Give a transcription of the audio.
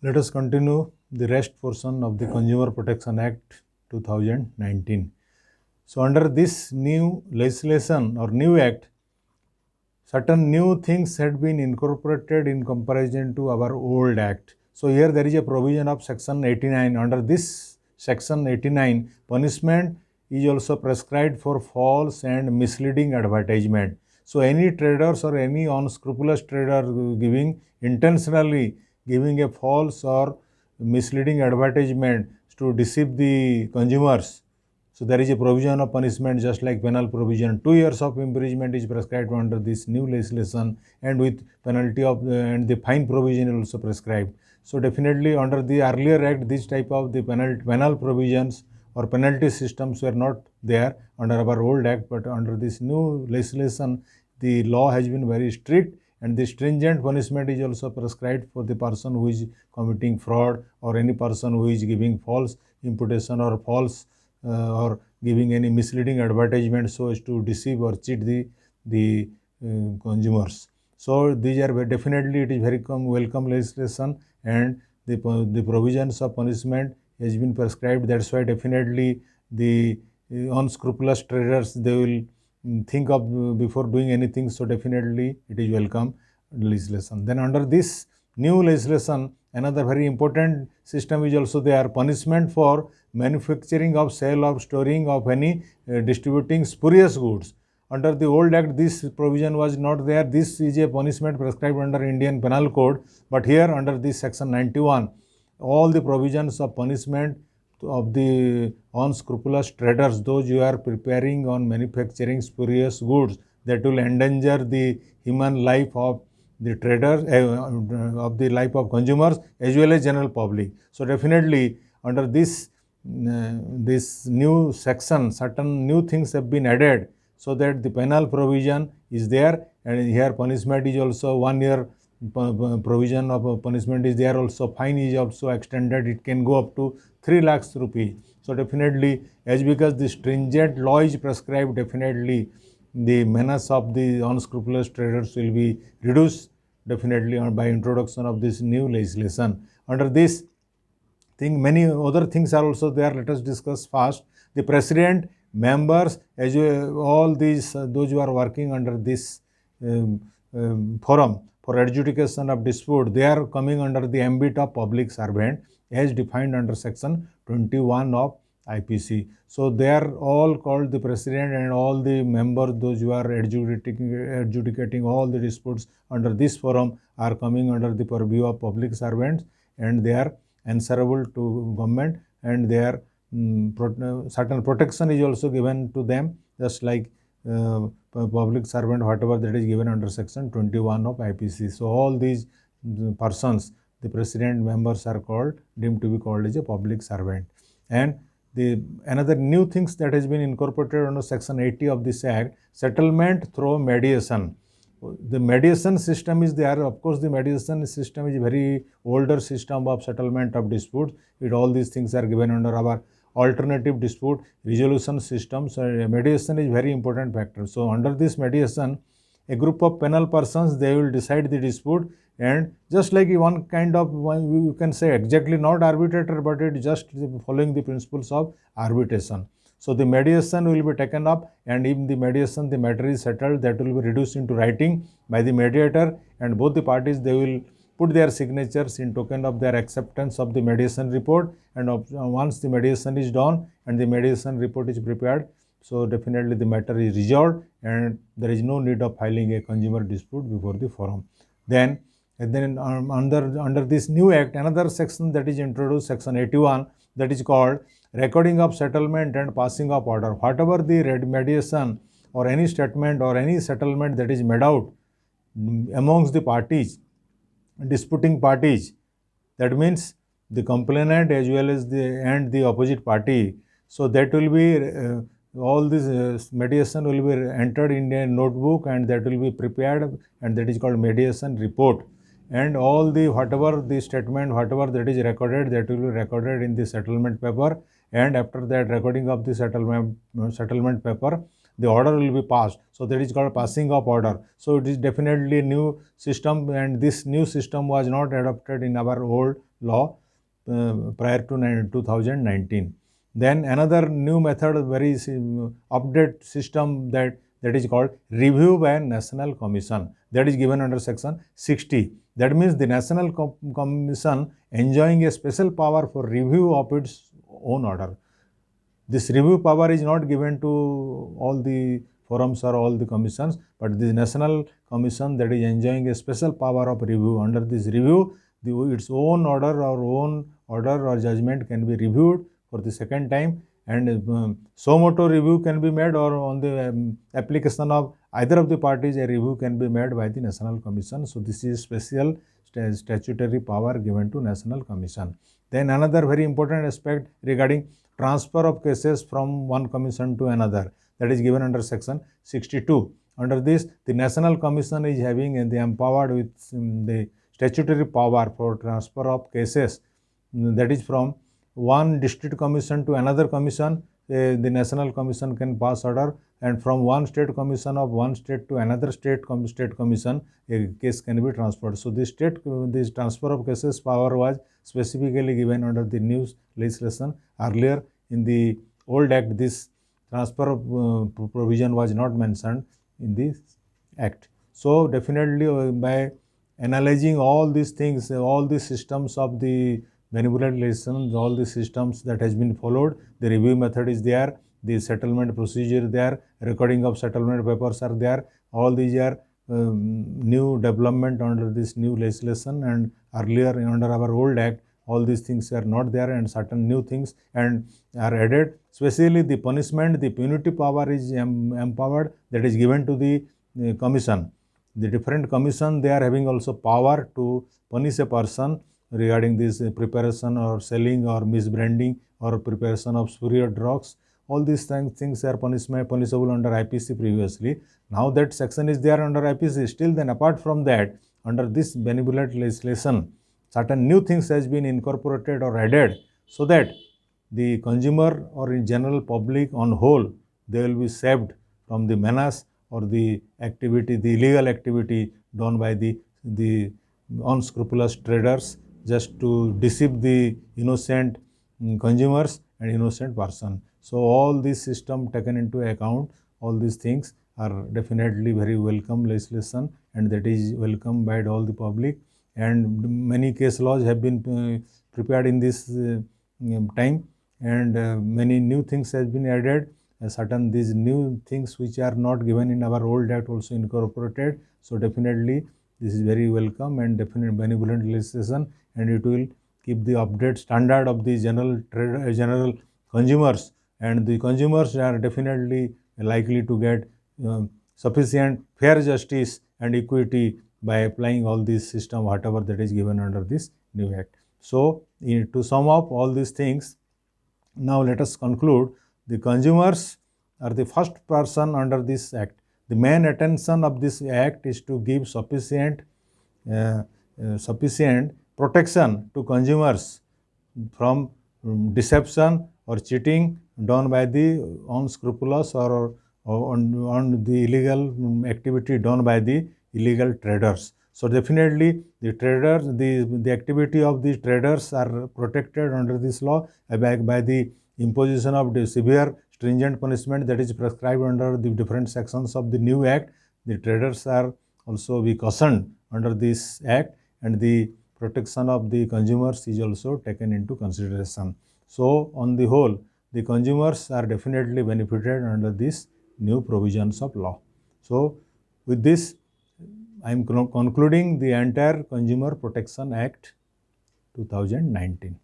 Let us continue the rest portion of the Consumer Protection Act 2019. So, under this new legislation or new act, certain new things had been incorporated in comparison to our old act. So, here there is a provision of section 89. Under this section 89, punishment is also prescribed for false and misleading advertisement. So, any traders or any unscrupulous trader intentionally giving a false or misleading advertisement to deceive the consumers. So there is a provision of punishment just like penal provision. 2 years of imprisonment is prescribed under this new legislation, and with penalty of and the fine provision also prescribed. So definitely under the earlier act, this type of the penal provisions or penalty systems were not there under our old act, but under this new legislation, the law has been very strict, and the stringent punishment is also prescribed for the person who is committing fraud or any person who is giving false imputation or false or giving any misleading advertisement so as to deceive or cheat the consumers. So these are definitely it is very welcome legislation, and the provisions of punishment has been prescribed. That's why definitely the unscrupulous traders, they will think of before doing anything. So definitely it is welcome legislation. Then under this new legislation, another very important system is also there: punishment for manufacturing of, sale of, storing of any distributing spurious goods. Under the old act, this provision was not there. This is a punishment prescribed under Indian Penal Code, but here under this section 91, all the provisions of punishment of the unscrupulous traders, those who are preparing on manufacturing spurious goods that will endanger the human life of the traders, of the life of consumers as well as general public. So definitely under this new section, certain new things have been added so that the penal provision is there, and here punishment is also 1 year provision of punishment is there. Also fine is also extended, it can go up to 3 lakhs rupees. So definitely, as because the stringent law is prescribed, definitely the menace of the unscrupulous traders will be reduced definitely by introduction of this new legislation. Under this thing, many other things are also there. Let us discuss fast. The president, members, as all these those who are working under this forum for adjudication of dispute, they are coming under the ambit of public servant as defined under section 21 of IPC. So they are all called the president, and all the members, those who are adjudicating all the disputes under this forum, are coming under the purview of public servants, and they are answerable to government, and their certain protection is also given to them, just like public servant, whatever that is given under section 21 of IPC. So all these persons, the president, members are deemed to be called as a public servant. And the another new things that has been incorporated under section 80 of this act: settlement through mediation. The mediation system is there. Of course, the mediation system is a very older system of settlement of disputes. All these things are given under our alternative dispute resolution system. So mediation is very important factor. So under this mediation, a group of penal persons, they will decide the dispute, and just like one kind of, you can say exactly not arbitrator, but it just following the principles of arbitration. So the mediation will be taken up, and in the mediation the matter is settled, that will be reduced into writing by the mediator, and both the parties, they will put their signatures in token of their acceptance of the mediation report. And once the mediation is done and the mediation report is prepared, so definitely the matter is resolved, and there is no need of filing a consumer dispute before the forum. Then under this new act, another section that is introduced, section 81, that is called recording of settlement and passing of order. Whatever the mediation or any statement or any settlement that is made out amongst the parties, disputing parties, that means the complainant as well as the opposite party, so that will be all this mediation will be entered in a notebook, and that will be prepared, and that is called mediation report. And all the whatever the statement, whatever that is recorded, that will be recorded in the settlement paper, and after that recording of the settlement paper, the order will be passed. So that is called passing of order. So it is definitely a new system, and this new system was not adopted in our old law prior to 2019. Then another new method, very update system that is called review by National Commission, that is given under section 60. That means the National Commission enjoying a special power for review of its own order. This review power is not given to all the forums or all the commissions, but the National Commission that is enjoying a special power of review. Under this review, its own order or judgment can be reviewed for the second time, and so moto review can be made, or on the application of either of the parties a review can be made by the National Commission. So this is special statutory power given to National Commission. Then another very important aspect regarding transfer of cases from one commission to another, that is given under section 62. Under this, the National Commission is having the empowered with the statutory power for transfer of cases, that is from one district commission to another commission. The National Commission can pass order, and from one state commission of one state to another state commission, a case can be transferred. So this transfer of cases power was specifically given under the new legislation. Earlier in the old act, this transfer of provision was not mentioned in this act. So definitely by analyzing all these things, all these systems of the benevolent legislation, all the systems that has been followed, the review method is there, the settlement procedure there, recording of settlement papers are there. All these are new development under this new legislation, and earlier under our old act all these things are not there, and certain new things and are added. Especially the punishment, the punitive power is empowered, that is given to the commission. The different commission, they are having also power to punish a person regarding this preparation or selling or misbranding or preparation of spurious drugs. All these things are punishable under IPC previously. Now that section is there under IPC. Still then, apart from that, under this benevolent legislation, certain new things has been incorporated or added, so that the consumer or in general public on whole, they will be saved from the menace or the activity, the illegal activity done by the unscrupulous traders, just to deceive the innocent consumers and innocent person. So all this system taken into account, all these things are definitely very welcome legislation, and that is welcomed by all the public. And many case laws have been prepared in this time, and many new things has been added. Certain these new things which are not given in our old act also incorporated. So definitely this is very welcome and definitely benevolent legislation, and it will keep the update standard of the general consumers, and the consumers are definitely likely to get sufficient fair justice and equity by applying all this system, whatever that is given under this new act. So to sum up all these things, now let us conclude. The consumers are the first person under this act. The main attention of this act is to give sufficient protection to consumers from deception or cheating done by the unscrupulous or on the illegal activity done by the illegal traders. So definitely the traders, the activity of these traders are protected under this law by the imposition of the severe stringent punishment that is prescribed under the different sections of the new act. The traders are also be cautioned under this act, and the protection of the consumers is also taken into consideration. So on the whole, the consumers are definitely benefited under these new provisions of law. So with this, I am concluding the entire Consumer Protection Act 2019.